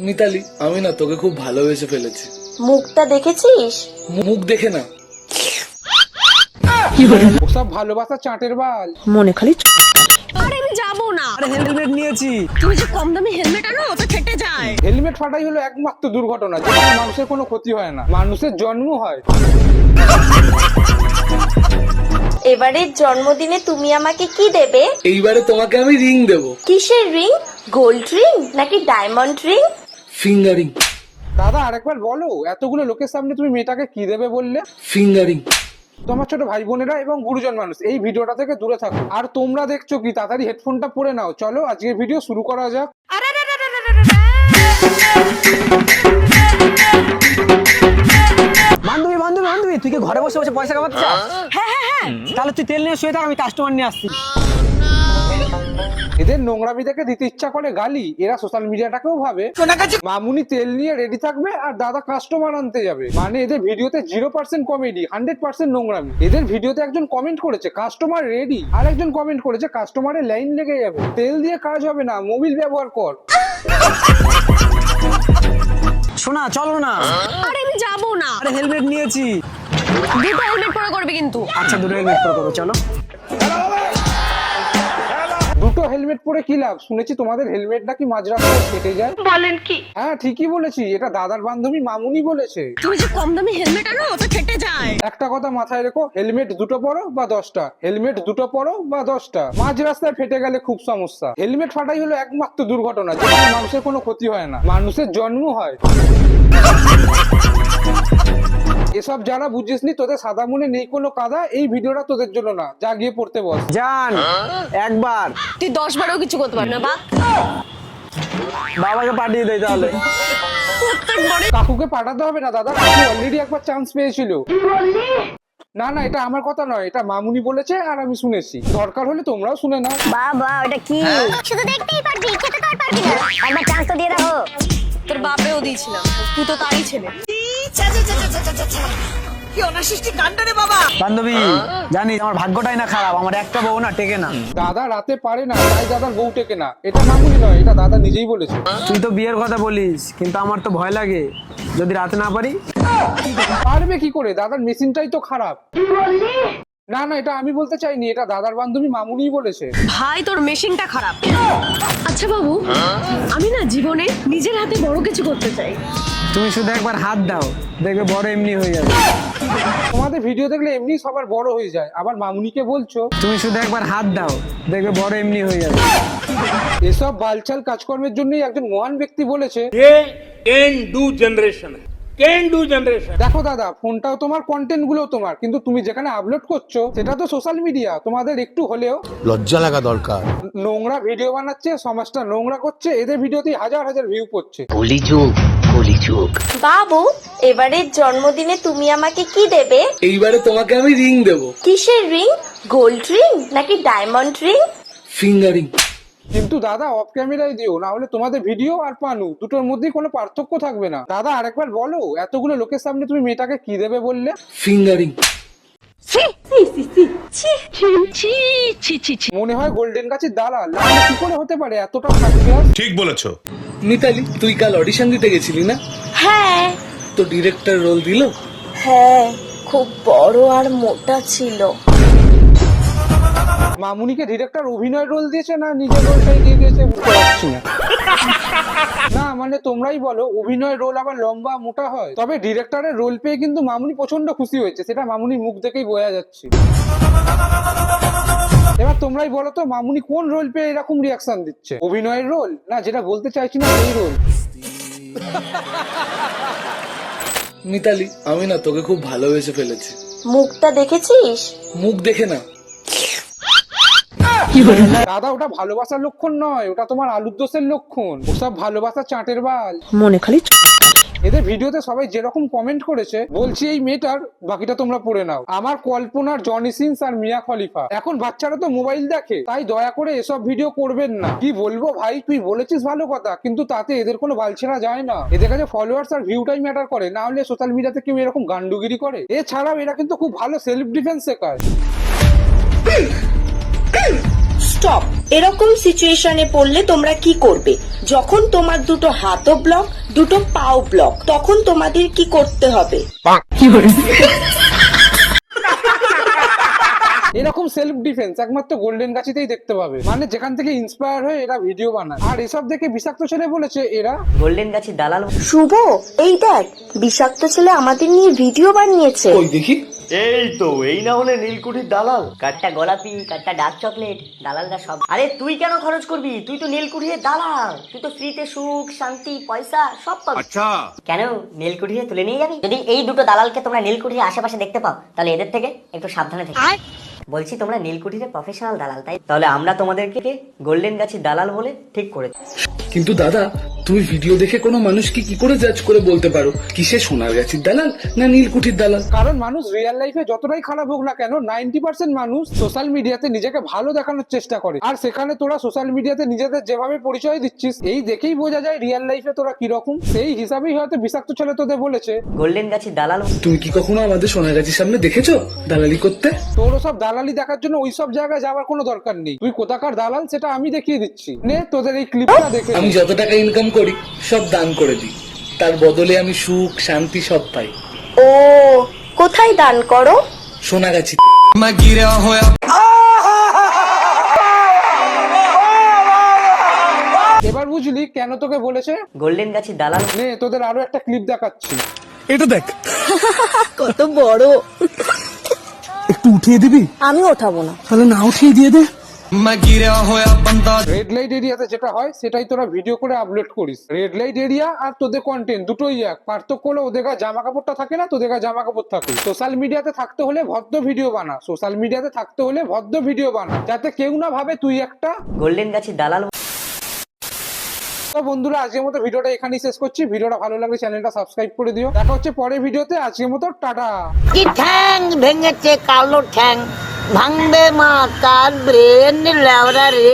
মিতালি, আমি না তোকে খুব ভালোবেসে ফেলেছি। মুখটা দেখেছিস? মুখ দেখে না, ওসব ভালোবাসা চাটের বাল। মনে খালি আরে আমি যাবো না। আরে হেলমেট নিয়েছি। তুমি যে কম দামি হেলমেট আনো ওটা ফেটে যায়। হেলমেট ফাটাই হলো একমাত্র দুর্ঘটনা যেখানে মানুষের কোনো ক্ষতি হয় না, মানুষের জন্ম হয়। এবারের জন্মদিনে তুমি আমাকে কি দেবে? এইবারে তোমাকে আমি রিং দেব। কিসের রিং? গোল্ড রিং নাকি ডায়মন্ড রিং? ফিঙ্গারিং। দাদা আরেকবার বলো, এতগুলো লোকের সামনে তুমি মেয়েটাকে কি দেবে বললে? ফিঙ্গারিং। তোমার ছোট ভাই বোনেরা এবং গুরুজন মানুষ এই ভিডিওটা থেকে দূরে থাকো। আর তোমরা দেখছো কি, তাড়াতাড়ি হেডফোনটা পরে নাও। চলো আজকের ভিডিও শুরু করা যাক। বান্ধবী বান্ধবী বান্ধবী, তুই কি ঘরে বসে বসে পয়সা কামাতে চাস? হ্যাঁ তাহলে তুই তেল নিয়ে শুয়ে থাক, আমি কাস্টমার নিয়ে আসছি। এদের নোংরামি দেখে দিতে ইচ্ছা করে গালি। এরা সোশ্যাল মিডিয়াটাকেও ভাবে মামুনি তেল নিয়ে রেডি থাকবে আর দাদা কাস্টমার আনতে যাবে। মানে এদের ভিডিওতে 0% কমেডি, 100% নোংরামি। এদের ভিডিওতে একজন কমেন্ট করেছে কাস্টমার রেডি, আর একজন কমেন্ট করেছে কাস্টমারের লাইন লেগে যাবে। তেল দিয়ে কাজ হবে না, মোবিল ব্যবহার কর। শোনা চলো না। আরে আমি যাবো না। আরে হেলমেট নিয়েছি। দুটো হেলমেট পরে করবে কিন্তু। আচ্ছা দুটো হেলমেট পরে করো, চলো। দুটো হেলমেট পরে কি লাভ? শুনেছি তোমাদের হেলমেট নাকি মাঝ রাস্তায় কেটে যায়। বলেন কি? হ্যাঁ ঠিকই বলেছি, এটা দাদার বান্ধবী মামুনি বলেছে। তুমি যে কম দামি হেলমেট আনো ওটা ফেটে যায়। একটা কথা মাথায় রেখো, হেলমেট দুটো পরো বা 10টা, হেলমেট দুটো পরো বা 10টা, মাঝ রাস্তায় ফেটে গেলে খুব সমস্যা। হেলমেট ফাটাই হলো একমাত্র দুর্ঘটনা যেখানে মানুষের কোনো ক্ষতি হয় না, মানুষের জন্ম হয়। এসব যারা বুঝিসনি, তোদের সাদা মনে নেই কোনো কাদা, এই ভিডিওটা তোদের জন্য না। যা গিয়ে পড়তে বস। জান একবার তুই 10 বারও কিছু করতে পারবি না। বাবাকে পাঠিয়ে দেয় তাহলে। কাকুকে পাঠাতে হবে না দাদা, কাকু অলরেডি একবার চান্স পেয়েছিল। না না, এটা আমার কথা নয়, এটা মামুনি বলেছে আর আমি শুনেছি। দরকার হলে তোমরাও শুনে নাও। বাবা ওটা কি? শুধু দেখতেই পারবি, খেতে তো আর পারবি না। একবার চান্স তো দিয়ে দাও। তোর বাপেও দিয়েছিলাম, তুই তো তারই ছেলে। বান্ধবী জানিস আমার ভাগ্যটাই না খারাপ, আমার একটা বউ না টেকে না। দাদা রাতে পারে না, তাই দাদার বউ টেকে না। এটা মামুনি নয়, এটা দাদা নিজেই বলেছে। তুই তো বিয়ের কথা বলিস, কিন্তু আমার তো ভয় লাগে যদি রাতে না পারি। পারবে কি করে? দাদার মেশিনটাই তো খারাপ। না না, এটা আমি বলতে চাইনি, এটা দাদার বান্ধবী মামুনিই বলেছে। ভাই তোর মেশিনটা খারাপ। আচ্ছা বাবু, আমি না জীবনে নিজের হাতে বড় কিছু করতে চাই। তুমি শুধু একবার হাত দাও, দেখবে বড় এমনি হয়ে যাবে। তোমাদের ভিডিও দেখলে এমনি সবার বড় হয়ে যায়, আবার মামুনিকে বলছো। তুমি শুধু একবার হাত দাও, দেখবে বড় এমনি হয়ে যাবে। এসব বালচাল কাজকর্মের জন্যই একজন মহান ব্যক্তি বলেছে, ये कैन डू जनरेशन है, कैन डू जनरेशन। দেখো দাদা, ফোনটাও তোমার, কন্টেন্ট গুলো তোমার, কিন্তু তুমি যেখানে আপলোড করছো সেটা তো সোশ্যাল মিডিয়া। তোমাদের একটু হলেও লজ্জা লাগা দরকার। নোংরা ভিডিও বানাচ্ছে, সমাজটা নোংরা করছে, এদের ভিডিওতেই হাজার হাজার ভিউ করছে। বাবু এবারের জন্মদিনে তুমি আমাকে কি দেবে? এইবারে তোমাকে আমি রিং দেব। কিসের রিং? গোল্ড রিং নাকি ডায়মন্ড রিং? ফিঙ্গারিং। কিন্তু দাদা অফ ক্যামেরায় দিও, না হলে তোমাদের ভিডিও আর পানু দুটোর মধ্যেই কোনো পার্থক্য থাকবে না। দাদা আরেকবার বলো, এতগুলো লোকের সামনে তুমি মেয়েটাকে কি দেবে বললে? ফিঙ্গারিং। মনে হয় গোল্ডেন গাছের দালাল, নাহলে কি করে হতে পারে এতটা ফার্স্ট ক্লাস? ঠিক বলেছো। মিতালি, তুই কাল অডিশন দিতে গেছিলি না? হ্যাঁ তো ডিরেক্টর রোল দিল? হ্যাঁ, খুব বড় আর মোটা ছিল। মামুনিকে ডিরেক্টর অভিনয় রোল দিয়েছে না নিজের রোলটাই দিয়ে দিয়েছে, বুঝতে পারছি না। না মানে তোমরাই বলো, অভিনয় রোল আবার লম্বা মোটা হয়? তবে ডিরেক্টরের রোল পেয়ে কিন্তু মামুনি প্রচন্ড খুশি হয়েছে, সেটা মামুনির মুখ দেখেই বোঝা যাচ্ছে। এবার তোমরাই বলো তো, মামুনি কোন রোল পেয়ে এরকম রিয়াকশন দিচ্ছে? অভিনয়ের রোল, না যেটা বলতে চাইছি না সেই রোল? মিতালি, আমি না তোকে খুব ভালোবেসে ফেলেছি। মুখটা দেখেছিস? মুখ দেখে না, দাদা ওটা ভালোবাসার লক্ষণ নয়, ওটা তোমার আলুর দোষের লক্ষণ। ওসব ভালোবাসা চাটের বাল। মনে খালি এদের ভিডিওতে সবাই যেরকম কমেন্ট করেছে, বলছি এই মেয়েটার, বাকিটা তোমরা পড়ে নাও। আমার কল্পনার জনি সিনস আর মিয়া খলিফা। এখন বাচ্চারা তো মোবাইল দেখে, তাই দয়া করে এসব ভিডিও করবেন না। কি বলবো ভাই, তুই বলেছিস ভালো কথা, কিন্তু তাতে এদের কোনো বালছেরা যায় না। এদের কাছে ফলোয়ার্স আর ভিউটাই ম্যাটার করে, না হলে সোশ্যাল মিডিয়াতে কেউ এরকম গান্ডুগিরি করে। এছাড়াও এরা কিন্তু খুব ভালো সেলফ ডিফেন্স শেখায়। স্টপ। এরকম সিচুয়েশনে পড়লে তোমরা কি করবে? যখন তোমার দুটো হাতও ব্লক, দুটো পাও ব্লক, তখন তোমাদের কি করতে হবে? এরকম সেলফ ডিফেন্স একমাত্র গোল্ডেন গাছিতেই দেখতে পাবে, মানে যেখান থেকে ইন্সপায়ার হয়ে এরা ভিডিও বানায়। আর এসব দেখে বিষাক্ত ছেলে বলেছে এরা গোল্ডেন গাছি দালাল। শুভ, এই দেখ বিষাক্ত ছেলে আমাদের নিয়ে ভিডিও বানিয়েছে। ওই দেখি। এই তো, এই না হলে নীলকুঠির দালাল। কাঠটা গোলাপি, কাঠটা ডার্ক চকলেট, দালালরা সব। আরে তুই কেন খরচ করবি? তুই তো নীলকুঠির দালাল। তুই তো ফ্রিতে সুখ, শান্তি, পয়সা সব পাবি। আচ্ছা, কেন নীলকুঠিরে তুলে নিয়ে যাবি? যদি এই দুটো দালালকে তোমরা নীলকুঠির আশেপাশে দেখতে পাও, তাহলে এদের থেকে একটু সাবধানে থেকো। বলছি তোমরা নীলকুঠিরে প্রফেশনাল দালাল, তাই তাহলে আমরা তোমাদেরকে গোল্ডেন গাছির দালাল বলে ঠিক করেছি। কিন্তু দাদা, তুমি ভিডিও দেখে কোনো মানুষকে কি করে জাজ করে বলতে পারো কিসে সোনার গাছির দালাল না নীলকুঠির দালাল? কারণ মানুষ রিয়েল লাইফে যতটাই খারাপ হোক না কেন 90% মানুষ সোশ্যাল মিডিয়াতে নিজেকে ভালো দেখানোর চেষ্টা করে। আর সেখানে তোরা সোশ্যাল মিডিয়াতে নিজেদের যেভাবে পরিচয় দিচ্ছিস, এই দেখেই বোঝা যায় রিয়েল লাইফে তোরা কিরকম। সেই হিসাবেই হয়তো বিষাক্ত ছেলে তোদের বলেছে গোল্ডেন গাছির দালাল। তুমি কি কখনো আমাদের সোনার গাছির সামনে দেখেছো দালালি করতে? তোর সব দালালি দেখার জন্য ওই সব জায়গায় যাওয়ার কোনো দরকার নেই। তুই কোথাকার দালাল সেটা আমি দেখিয়ে দিচ্ছি। নে তোদের এই ক্লিপটা দেখে। আমি যত টাকা ইনকাম করি সব দান করে দিই, তার বদলে আমি সুখ শান্তি সব পাই। ও, কোথায় দান করো? সোনাগাছি। এবার বুঝলি কেন তোকে বলেছে গোল্ডেন গাছির দালাল। নে তোদের আরো একটা ক্লিপ দেখাচ্ছি। এটা দেখ। কত বড়। একটু উঠিয়ে দিবি? আমি ওঠাবো না। তাহলে না উঠিয়ে দিয়ে দে। রেড লাইট এরিয়াতে যেটা হয় সেটাই তোরা ভিডিও করে আপলোড করিস। রেড লাইট এরিয়া আর তোদের কন্টেন্ট দুটোই এক। পার্থক্য হলো ওদের গায়ে জামা কাপড়টা থাকে না, তোদের গায়ে জামা কাপড় থাকে। সোশ্যাল মিডিয়াতে থাকতে হলে ভদ্র ভিডিও বানা, সোশ্যাল মিডিয়াতে থাকতে হলে ভদ্র ভিডিও বানা, যাতে কেউ না ভাবে তুই একটা। গোল্ডেন গাছির দালাল। তো বন্ধুরা, আজকের মতো ভিডিওটা এখানেই শেষ করছি। ভিডিওটা ভালো লাগলে চ্যানেলটা সাবস্ক্রাইব করে দিও। দেখা হচ্ছে পরের ভিডিওতে। আজকের মতো টাটা। কি ঠ্যাং ভেঙেছে কালো ঠ্যাং, ভাঙবে মা তার ব্রেন লেওরা রে।